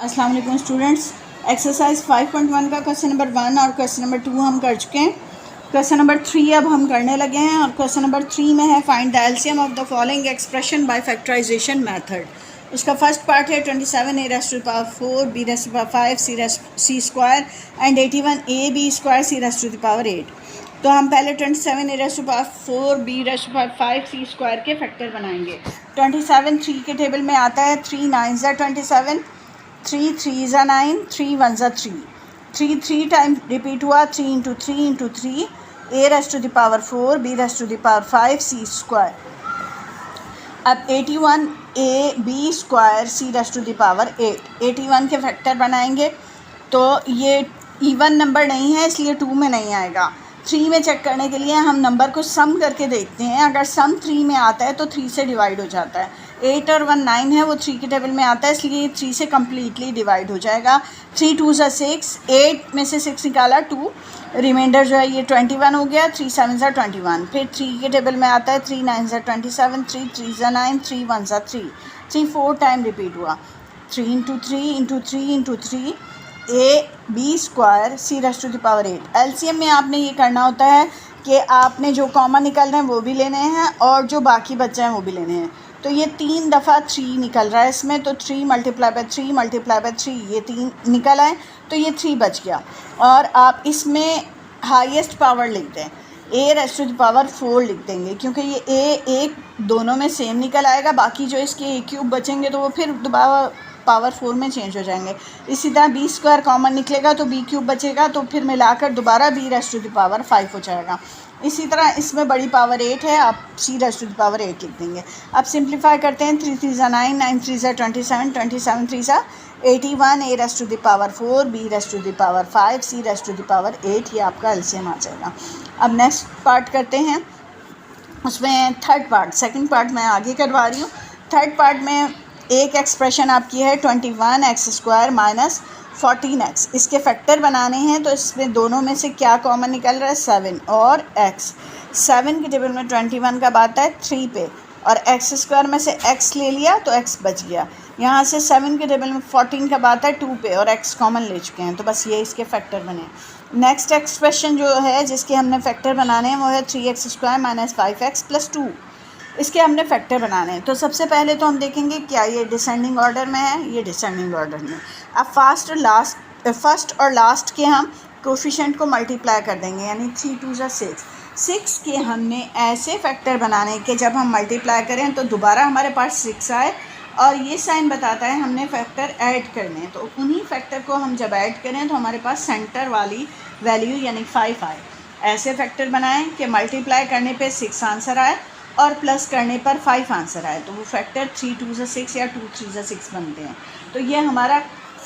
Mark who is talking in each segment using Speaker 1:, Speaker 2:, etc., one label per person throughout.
Speaker 1: अस्सलाम वालेकुम students. Exercise 5.1 का क्वेश्चन नंबर 1 और क्वेश्चन नंबर 2 हम कर चुके हैं। क्वेश्चन नंबर 3 अब हम करने लगे हैं और क्वेश्चन नंबर 3 में है find the LCM of the following expression by factorization method. उसका फर्स्ट पार्ट है 27 a raised to the power 4 b raised to the power 5 c square and 81 a b square c raised to the power 8। तो हम पहले 27 a raised to the power 4 b raised to the power 5 c square के factor बनाएंगे। 27 3 के table में आता है 3 9 27, 3 3 ज़ा 9, 3 1 ज़ा 3, 3 3 टाइम रिपीट हुआ, 3 into 3 a raised to the power 4 b raised to the power 5 c square. अब 81 a b square c raised to the power 8, 81 के फैक्टर बनाएंगे तो ये इवन नंबर नहीं है इसलिए 2 में नहीं आएगा। 3 में चेक करने के लिए हम नंबर को सम करके देखते हैं। अगर सम 3 में आता है तो 3 से डिवाइड हो जाता है। 8 और 1 9 है, वो 3 के टेबल में आता है इसलिए 3 से कम्प्लीटली डिवाइड हो जाएगा। 3 2 ज़ा 6, 8 में से 6 निकाला 2, रिमाइंडर जो है ये 21 हो गया। 3 7 ज़ा 21, फिर 3 के टेबल में आता है 3 9 ज़ा 27, 3 3 ज़ा 9, 3 1 ज़ा 3, 3 4 टाइम रिपीट हुआ, 3 into 3 a b square c raised to the power 8। LCM में आपने ये करना होता है कि आपने जो कॉमन निकल रहे हैं वो भी लेने हैं और जो बाकी बचे हैं वो भी लेने हैं। तो ये 3 दफ़ा 3 निकल रहा है इसमें, तो 3 मल्टीप्लाई बाय 3 मल्टीप्लाई बाय 3 ये 3 निकल आए तो ये 3 बच गया। और आप इसमें हाईएस्ट पावर लिख दें, a raised to the power 4 लिख देंगे क्योंकि ये a एक दोनों में सेम निकल आएगा। बाकी जो इसके a क्यूब बचेंगे तो वो फिर दोबारा पावर 4 में चेंज हो जाएंगे। इसी तरह b स्क्वायर कॉमन निकलेगा तो b क्यूब बचेगा तो फिर मिलाकर दोबारा b raised to the power 5 हो जाएगा। इसी तरह इसमें बड़ी पावर 8 है, आप c raised to the power 8 लिख देंगे। अब सिंप्लीफाई करते हैं, 3 3 ज़ा 9, 9 3 ज़ा 27, 27 3 ज़ा 81, a raised to the power 4 b raised to the power 5 c raised to the power 8, ये आपका एलसीएम आ जाएगा। अब नेक्स्ट पार्ट करते हैं, उसमें थर्ड पार्ट, सेकेंड पार्ट मैं आगे करवा रही हूँ। थर्ड पार्ट में एक एक्सप्रेशन आपकी है 21 एक्स स्क्वायर माइनस 14x, इसके फैक्टर बनाने हैं तो इसमें दोनों में से क्या कॉमन निकल रहा है, 7 और x। 7 के टेबल में 21 का आता है 3 पे और एक्स स्क्वायर में से x ले लिया तो x बच गया। यहाँ से 7 के टेबल में 14 का आता है 2 पे और x कॉमन ले चुके हैं तो बस ये इसके फैक्टर बने। नेक्स्ट एक्सप्रेशन जो है जिसके हमने फैक्टर बनाने हैं वो है 3x square minus 5x plus 2, इसके हमने फैक्टर बनाने हैं। तो सबसे पहले तो हम देखेंगे क्या ये डिसेंडिंग ऑर्डर में है, ये डिसेंडिंग ऑर्डर में। अब फर्स्ट और लास्ट के हम कोफिशिएंट को मल्टीप्लाई कर देंगे, यानी 3 2 ज़ा 6। 6 के हमने ऐसे फैक्टर बनाने के जब हम मल्टीप्लाई करें तो दोबारा हमारे पास 6 आए और ये साइन बताता है हमने फैक्टर ऐड करने। तो उन्हीं फैक्टर को हम जब ऐड करें तो हमारे पास सेंटर वाली वैल्यू यानी 5 आए। ऐसे फैक्टर बनाएं कि मल्टीप्लाई करने पे 6 आंसर आए और प्लस करने पर 5 आंसर आए, तो वो फैक्टर 3 2 ज़ा 6 या 2 3 ज़ा 6 बनते हैं। तो ये हमारा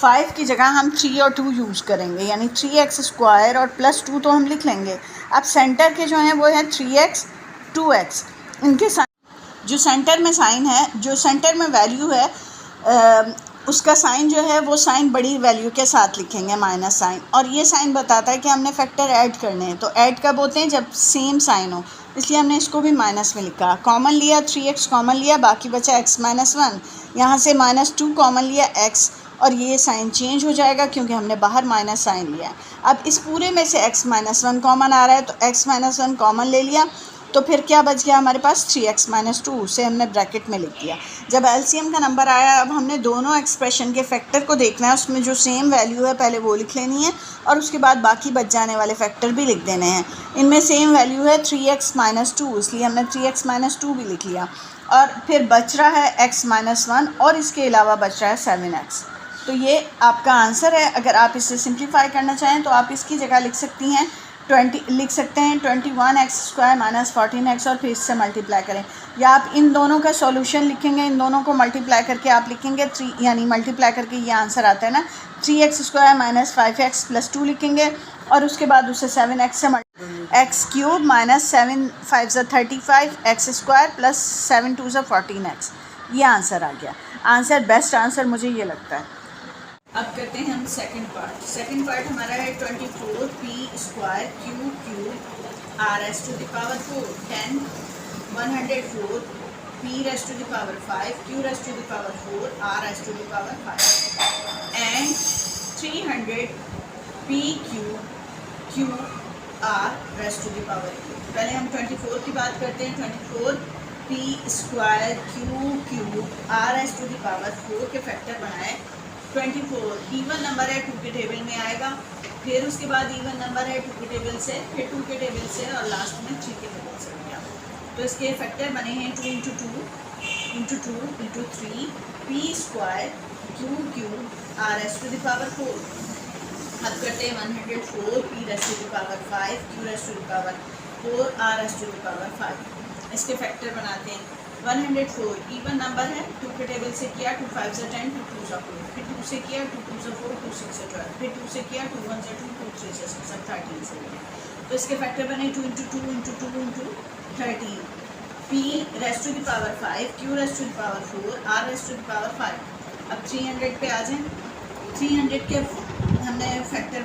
Speaker 1: 5 की जगह हम 3 और 2 यूज़ करेंगे, यानी 3x स्क्वायर और प्लस 2 तो हम लिख लेंगे। अब सेंटर के जो हैं वो है 3x 2x, इनके जो सेंटर में साइन है, जो सेंटर में वैल्यू है उसका साइन जो है वो साइन बड़ी वैल्यू के साथ लिखेंगे, माइनस साइन। और ये साइन बताता है कि हमने फैक्टर ऐड करने हैं, तो ऐड कब होते हैं, जब सेम साइन हो, इसलिए हमने इसको भी माइनस में लिखा। कॉमन लिया 3x कॉमन लिया, बाकी बचा x माइनस 1, यहाँ से माइनस 2 कॉमन लिया x और ये साइन चेंज हो जाएगा क्योंकि हमने बाहर माइनस साइन लिया। अब इस पूरे में से x माइनस 1 कॉमन आ रहा है तो x माइनस 1 कॉमन ले लिया तो फिर क्या बच गया हमारे पास, 3x माइनस 2, उसे हमने ब्रैकेट में लिख दिया। जब एलसीएम का नंबर आया अब हमने दोनों एक्सप्रेशन के फैक्टर को देखना है, उसमें जो सेम वैल्यू है पहले वो लिख लेनी है और उसके बाद बाकी बच जाने वाले फैक्टर भी लिख देने हैं। इनमें सेम वैल्यू है 3x माइनस 2, इसलिए हमने 3x माइनस 2 भी लिख लिया और फिर बच रहा है x माइनस 1 और इसके अलावा बच रहा है 7x। तो ये आपका आंसर है। अगर आप इसे सिंप्लीफाई करना चाहें तो आप इसकी जगह लिख सकती हैं 20, लिख सकते हैं 21x स्क्वायर माइनस 14x और फिर इससे मल्टीप्लाई करें, या आप इन दोनों का सॉल्यूशन लिखेंगे, इन दोनों को मल्टीप्लाई करके आप लिखेंगे 3, यानी मल्टीप्लाई करके ये आंसर आता है ना 3x square minus 5x plus 2 लिखेंगे और उसके बाद उसे 7x से x क्यूब माइनस 7 5 ज़ा 35 x स्क्वायर प्लस 7 2 ज़ा 14x, ये आंसर आ गया। आंसर बेस्ट आंसर मुझे ये लगता है। अब करते हैं हम सेकंड पार्ट। सेकंड पार्ट हमारा है 24 p स्क्वायर क्यूब r एस to the power 4 10 104 p raise to the power 5 q raise to the power 4 r raise to the power 5 and 200 P Q Q R raised to the power Q. पहले हम 24 की बात करते हैं। 24 P square Q Q R raised to the power 4 के factor बनाए। 24 even number है, 2 के टेबल में आएगा, फिर उसके बाद इवन नंबर है 2 के टेबल से, फिर 2 के टेबल से, और लास्ट में 3 के टेबल से हो गया। तो इसके फैक्टर बने हैं 2 into 2 into 2 into 3 P square Q Q R एस टू द पावर 4। अब करते हैं 104 P raise to the power 5 Q raise to the power 4 R एस टू द पावर 5। इसके फैक्टर बनाते हैं 104 इवन नंबर है, 2 के टेबल से किया, 2 5 से 10, 2 2 से 4, फिर 2 से किया, 2 2 से 4, 2 6 से 12, फिर 2 से किया, 2 1 से 2, 2 3 से 6, सब 13 से किया। तो इसके फैक्टर बने 2 into 2 into 2 into 13 P raise to the power 5 Q raise to the power 4 R raise to the power 5। अब 300 पे आ जाएं। 300 के हमने फैक्टर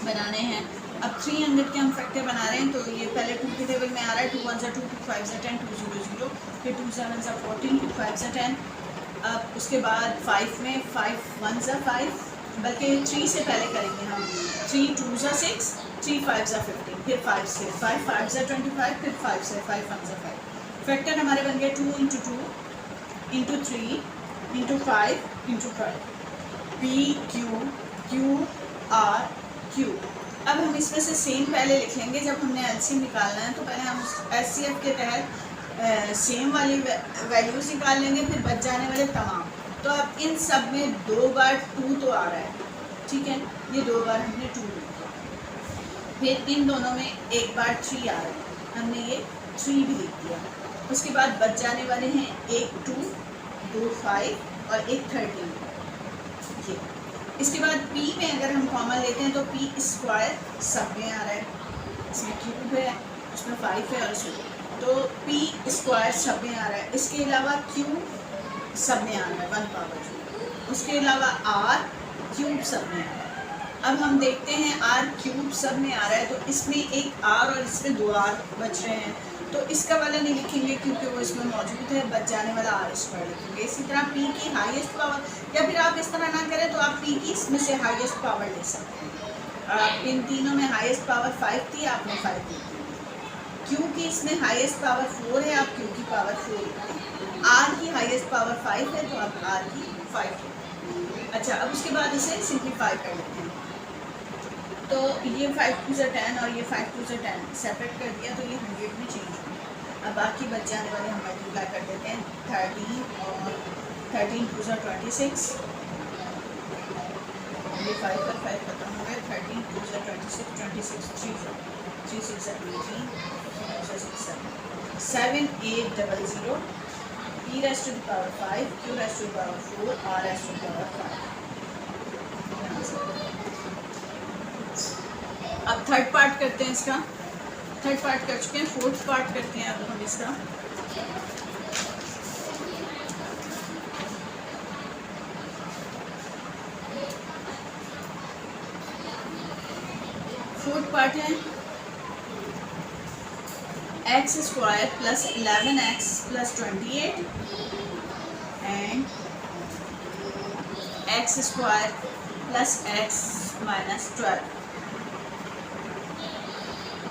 Speaker 1: बनाने हैं। अब 300 के हम फैक्टर बना रहे हैं, तो ये पहले 2 के टेबल में आ रहा है, 2 1 से 2, 2 5 से 10, 2 0 0, फिर 2 7 से 14, 2 5 से 10। अब उसके बाद 5 में 5 1 से 5, बल्कि 3 से पहले करेंगे हम। 3 2 से 6, 3 5 से 15, फिर 5 से 5 5 से 25, फिर 5 से 5 1 से 5। फैक्टर हमारे बन गए 2 into 2 into 3 into 5 into 5 P Q Q are Q. अब हम इसमें से सेम पहले लिख लेंगे। जब हमने एलसीएम निकालना है तो पहले हम एचसीएफ के तहत सेम वाली वैल्यूज निकाल लेंगे, फिर बच जाने वाले तमाम। तो अब इन सब में 2 बार 2 तो आ रहा है, ठीक है, ये 2 बार हमने 2 लिखा, फिर इन दोनों में 1 बार 3 आ रहा है, हमने ये 3 भी लिख दिया। उसके बाद बच जाने वाले हैं 1 2 2 5 और 1 13 ये। इसके बाद P में अगर हम कॉमन लेते हैं तो P स्क्वायर सब में आ रहा है, इसमें क्यूब है, उसमें 5 है और इसमें, तो P स्क्वायर सब में आ रहा है। इसके अलावा Q सब में आ रहा है 1 पावर 2, उसके अलावा R क्यूब सब में आ रहा है। अब हम देखते हैं R क्यूब सब में आ रहा है, तो इसमें एक R और इसमें 2 R बच रहे हैं, तो इसका वाला नहीं लिखेंगे क्योंकि वो इसमें मौजूद है, बच जाने वाला आर स्क्वायर लिखेंगे। इसी तरह P की हाईएस्ट पावर, या फिर आप इस तरह ना करें तो आप P की इसमें से हाईएस्ट पावर ले सकते हैं। इन तीनों में हाईएस्ट पावर 5 थी, आपने 5 ली थी। Q की इसमें हाईएस्ट पावर 4 है, आप Q की पावर 4 लेते हैं। R की हाईएस्ट पावर 5 है, तो आप R की 5 लेते हैं। अच्छा, अब उसके बाद इसे सिंप्लीफाई कर लेते हैं। तो ये 5 2 से 10 और ये 5 2 से 10 सेपरेट कर दिया, तो ये 100 में चेंज हो गया। अब बाकी बच जाने वाले हम मल्टीप्लाई कर देते हैं। 13 और 13 2 से 26, ये 5 पर 5 खत्म हो गया। 13 2 से 26, 26 3 3 6 18, 2 से 6 7 8 0 0 P raise to the power 5 Q raise to the power 4 R raise to the power 5। अब थर्ड पार्ट करते हैं इसका। थर्ड पार्ट कर चुके हैं, फोर्थ पार्ट करते हैं अब हम इसका। फोर्थ पार्ट है x square plus 11x plus 28 and x square plus x minus 12।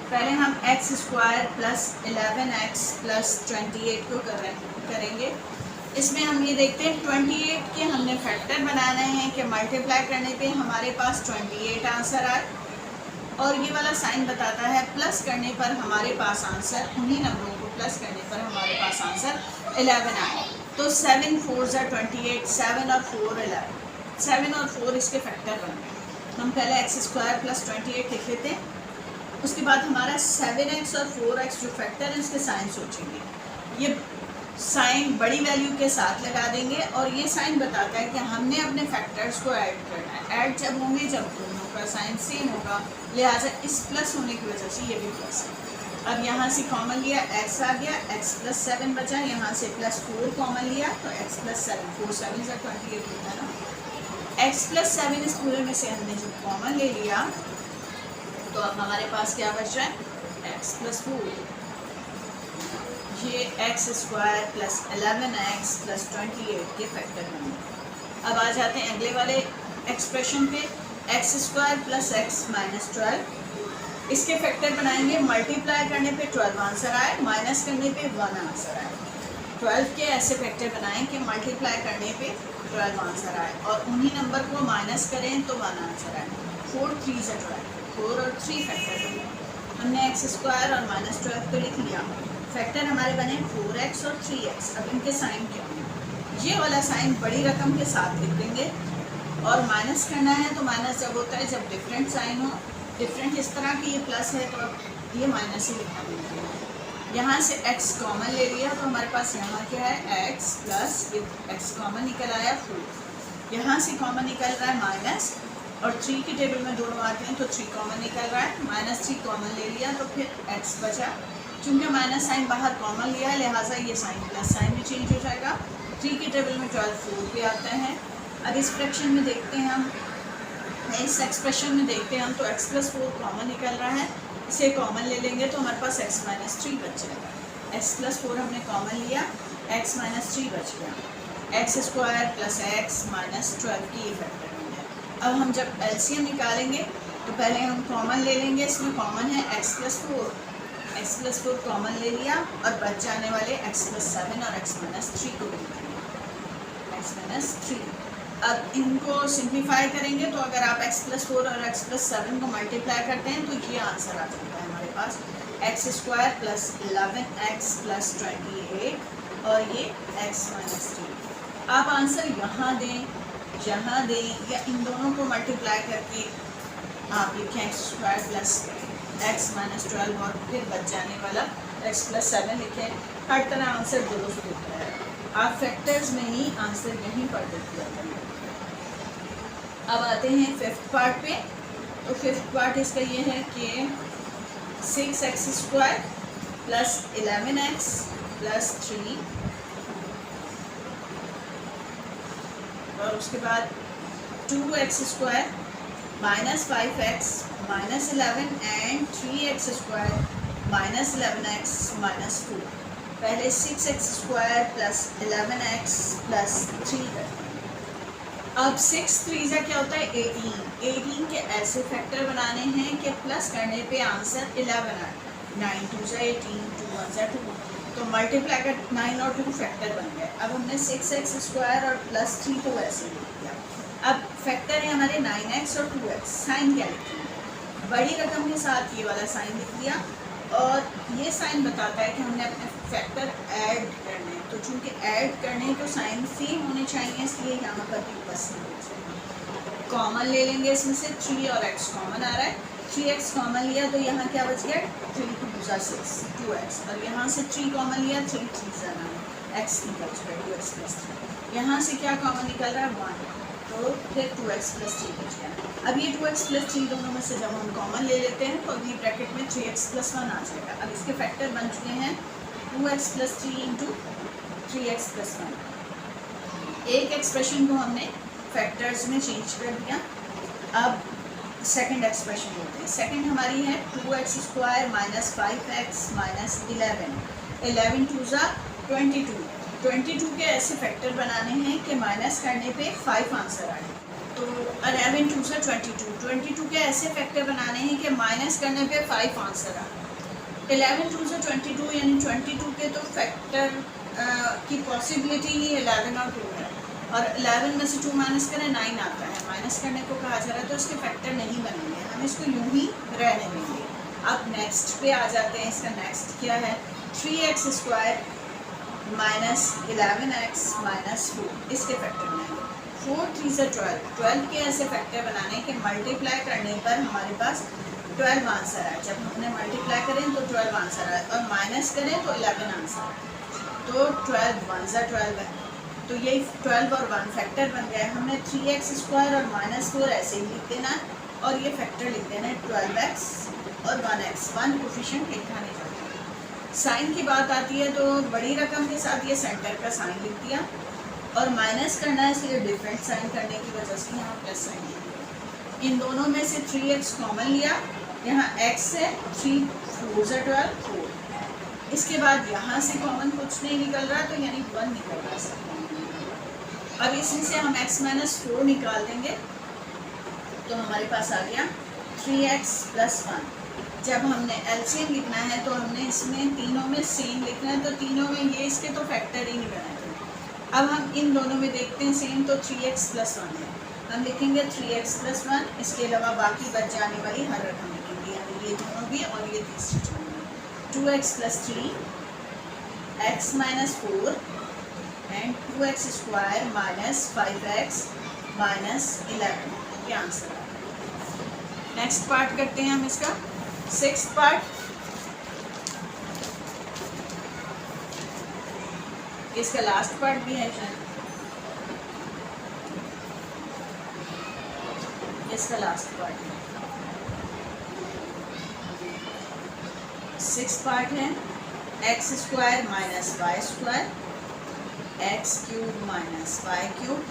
Speaker 1: पहले हम x square plus 11x plus 28 को करेंगे। इसमें हम ये देखते हैं 28 के हमने फैक्टर बनाने हैं कि मल्टीप्लाई करने पे हमारे पास 28 आंसर आए, और ये वाला साइन बताता है प्लस करने पर हमारे पास आंसर, उन्हीं नंबरों को प्लस करने पर हमारे पास आंसर 11 आए। तो 7 4 ज़ा 28, 7 और 4 11, 7 और 4 इसके फैक्टर बन गए। हम पहले एक्स स्क्वायर प्लस 28 लिख लेते हैं, उसके बाद हमारा 7x और 4x जो फैक्टर है उसके साइन सोचेंगे। ये साइन बड़ी वैल्यू के साथ लगा देंगे, और ये साइन बताता है कि हमने अपने फैक्टर्स को ऐड करना है। ऐड जब होंगे जब दोनों का साइन सेम होगा, लिहाजा इस प्लस होने की वजह से ये भी प्लस है। अब यहाँ से कॉमन लिया, x आ गया, x प्लस 7 बचा, यहाँ से प्लस 4 कॉमन लिया तो x प्लस 7, 4 7 ज़ा 28 होता है ना। x प्लस 7 इस पूरे में से हमने जब कॉमन ले लिया तो अब हमारे पास क्या बच रहा है, x प्लस 4, ये x square plus 11x plus 28 के फैक्टर होंगे। अब आ जाते हैं अगले वाले एक्सप्रेशन पे, x square plus x minus 12। इसके फैक्टर बनाएंगे, मल्टीप्लाई करने पे 12 आंसर आए, माइनस करने पे 1 आंसर आए। 12 के ऐसे फैक्टर बनाएं कि मल्टीप्लाई करने पे 12 आंसर आए और उन्हीं नंबर को माइनस करें तो 1 आंसर आए। 4 3 से 12, 4 और 3 फैक्टर बने। हमने एक्स स्क्वायर और माइनस 12 को लिख लिया। फैक्टर हमारे बने 4x और 3x। अब इनके साइन क्या होंगे? ये वाला साइन बड़ी रकम के साथ लिख देंगे और माइनस करना है तो माइनस जब होता है जब डिफरेंट साइन हो। डिफरेंट इस तरह की, ये प्लस है तो अब ये माइनस ही लिखना पड़ेगा। यहाँ से x कॉमन ले लिया तो हमारे पास यहाँ क्या है, x प्लस x कॉमन निकल आया 4। यहाँ से कॉमन निकल रहा है माइनस और 3 की टेबल में दोनों आते हैं तो 3 कॉमन निकल रहा है, -3 कॉमन ले लिया तो फिर x बचा। चूँकि माइनस साइन बाहर कॉमन लिया है लिहाजा ये साइन प्लस साइन में चेंज हो जाएगा। 3 की टेबल में 12 4 पे आता है। अब इस फ्रैक्शन में देखते हैं हम, इस एक्सप्रेशन में देखते हैं हम, तो x प्लस 4 कॉमन निकल रहा है, इसे कॉमन ले लेंगे तो हमारे पास x माइनस 3 बच जाएगा। x प्लस 4 हमने कॉमन लिया, x माइनस 3 बच गया। X square plus x minus 12 की ये फैक्टर बन गया। अब हम जब एलसीएम निकालेंगे तो पहले हम कॉमन ले लेंगे, इसमें कॉमन है x प्लस 4 कॉमन ले लिया और बच जाने वाले x प्लस 7 और x माइनस 3 को भी x माइनस 3। अब इनको सिंप्लीफाई करेंगे तो अगर आप x प्लस 4 और x प्लस 7 को मल्टीप्लाई करते हैं तो ये आंसर आ जाता है हमारे पास, x square plus 11x plus 28 और ये x माइनस 3। आप आंसर यहाँ दें या इन दोनों को मल्टीप्लाई करके आप लिखें x square plus x minus 12 और फिर बच जाने वाला x प्लस 7 लिखें। हर तरह आंसर दुरुस्त होता है। आप फैक्टर्स में ही आंसर यहीं पर देख लिया करें। अब आते हैं फिफ्थ पार्ट पे। तो फिफ्थ पार्ट इसका ये है कि 6x square plus 11x plus 3 और उसके बाद 2x square minus 5x minus 11 and 3x square minus 11x minus 4। पहले 6x square plus 11x plus 3 करते हैं। अब 6 3 क्या होता है 18 के ऐसे फैक्टर बनाने हैं कि प्लस करने पे आंसर 11 आए। 9 2 18, 2 1 2, तो मल्टीप्लाई कर 9 और 2 फैक्टर बन गए। अब हमने 6x स्क्वायर और प्लस 3 तो वैसे लिख दिया। अब फैक्टर है हमारे 9x और 2x। साइन क्या लिखेंगे? बड़ी रकम के साथ ये वाला साइन लिख दिया और ये साइन बताता है कि हमने अपने फैक्टर ऐड करने हैं, तो चूँकि ऐड करने तो साइन सेम होने चाहिए इसलिए यहाँ पर भी बस कॉमन ले लेंगे। इसमें से 3 और x कॉमन आ रहा है, 3x कॉमन लिया तो यहाँ क्या बच गया 3 2 6 2x और यहाँ से 3 कॉमन लिया 3 3 x निकल चुका 2x प्लस 3। यहाँ से क्या कॉमन निकल रहा है 1 तो फिर 2x प्लस 3 बच गया। अब ये 2x प्लस 3 दोनों में से जब हम कॉमन ले लेते हैं तो अगली ब्रैकेट में 3x प्लस 1 आ जाएगा। अब इसके फैक्टर बन चुके हैं 2x plus 3 into 3x plus 1। एक एक्सप्रेशन को हमने फैक्टर्स में चेंज कर दिया। अब सेकंड एक्सप्रेशन लेते हैं। सेकंड हमारी है 2x square minus 5x minus 11 2 22 के ऐसे फैक्टर बनाने हैं कि माइनस करने पे 5 आंसर आए। तो 11 2 22 के ऐसे फैक्टर बनाने हैं कि माइनस करने पे 5 आंसर आए। 11 2 22 यानी 22 के तो फैक्टर की पॉसिबिलिटी ही 11 और 2 है और 11 में से 2 माइनस करें 9 आता है। माइनस करने को कहा जा रहा है तो इसके फैक्टर नहीं बनेंगे, हम इसको यूं ही रहने देंगे। अब नेक्स्ट पे आ जाते हैं। इसका नेक्स्ट क्या है 3x square minus 11x minus 4। इसके फैक्टर बनाएंगे 4 3 से 12 के ऐसे फैक्टर बनाने के मल्टीप्लाई करने पर हमारे पास 12 आंसर आए। जब हमने मल्टीप्लाई करें तो 12 आंसर आए और माइनस करें तो 11 आंसर आए। तो 12 1 12 है तो यही 12 और 1 फैक्टर बन गए। हमने 3x स्क्वायर और माइनस 4 ऐसे ही लिख देना और ये फैक्टर लिख देना है 12x और 1x। 1 कोफिशिएंट लिखा नहीं जाता। साइन की बात आती है तो बड़ी रकम के साथ ये सेंटर का साइन लिख दिया और माइनस करना है इसलिए डिफरेंट साइन करने की वजह से यहाँ प्लस साइन लिख दिया। इन दोनों में से 3x कॉमन लिया, यहाँ x है 3 4 12 4। इसके बाद यहाँ से कॉमन कुछ नहीं निकल रहा तो यानी 1 निकल रहा है। अब इसमें से हम x माइनस 4 निकाल देंगे तो हमारे पास आ गया 3x प्लस 1। जब हमने एलसीएम लिखना है तो हमने इसमें तीनों में सेम लिखना है, तो तीनों में ये इसके तो फैक्टर ही नहीं बनाए। अब हम इन दोनों में देखते हैं सेम, तो 3x प्लस 1 है, हम लिखेंगे 3x प्लस 1। इसके अलावा बाकी बच जाने वाली हर रकम लिखेंगे, यानी ये दोनों भी और ये तीसरी जो 2x plus 3, x minus 4 and 2x square minus 5x minus 11, ये आंसर आ गया। नेक्स्ट पार्ट करते हैं हम इसका 6th पार्ट। इसका लास्ट पार्ट भी है शायद, इसका लास्ट पार्ट है। 6th पार्ट है x square minus Y square, X cube minus Y cube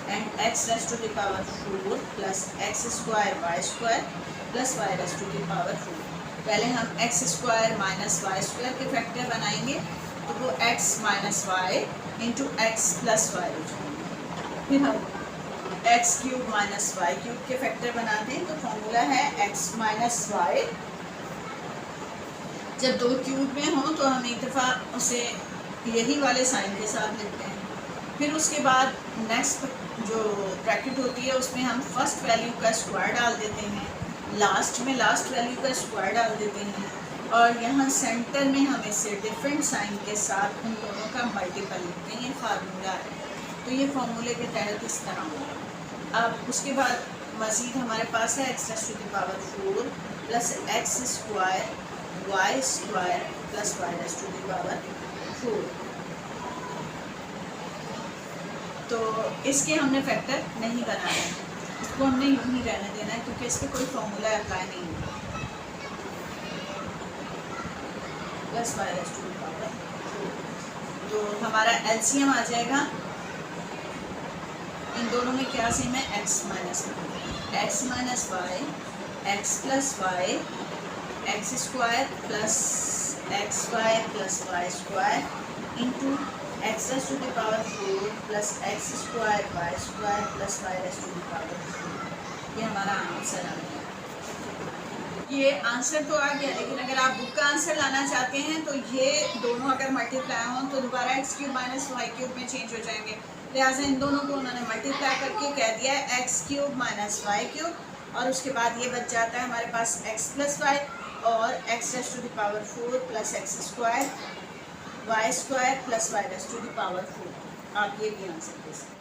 Speaker 1: and x raise to the power 4 plus X square Y square plus Y raise to the power 4। पहले हम x square minus Y square के factor बनाएंगे, तो वो x minus Y into X plus Y हो जाएंगे। फिर हम X cube minus Y cube के फैक्टर बनाते हैं, तो फॉर्मूला है x माइनस वाई। जब दो क्यूब में हो तो हम एक दफ़ा उसे यही वाले साइन के साथ लिखते हैं। फिर उसके बाद नेक्स्ट जो ब्रैकेट होती है उसमें हम फर्स्ट वैल्यू का स्क्वायर डाल देते हैं, लास्ट में लास्ट वैल्यू का स्क्वायर डाल देते हैं, और यहाँ सेंटर में हम इसे डिफरेंट साइन के साथ उन दोनों का मल्टीपल लिखते हैं। ये फार्मूला है, तो ये फार्मूले के तहत इस तरह होगा। अब उसके बाद मज़ीद हमारे पास है x raise to the power 4 plus X square Y square plus Y raise to the power 4। तो इसके हमने फैक्टर नहीं बनाना है, इसको हमने यूँ ही रहने देना है क्योंकि इसके कोई फॉर्मूला अप्लाई नहीं होगा। Plus Y raise to the power 4, तो हमारा एलसीएम आ जाएगा। इन दोनों में क्या सेम है, x minus Y, X plus Y, X square plus X Y plus Y square into X raise to the power 4 plus X square Y square plus Y raise to the power 4। ये हमारा answer आ गया। ये answer तो आ गया, लेकिन अगर आप book का आंसर लाना चाहते हैं तो ये दोनों अगर मल्टीप्लाई हों तो दोबारा X cube minus Y cube में चेंज हो जाएंगे। लिहाजा इन दोनों को उन्होंने मल्टीप्लाई करके कह दिया है X cube minus Y cube, और उसके बाद ये बच जाता है हमारे पास एक्स प्लस वाई और X raise to the power 4 plus X square Y square plus Y raise to the power 4। आप ये भी आंसर दे सकते हैं।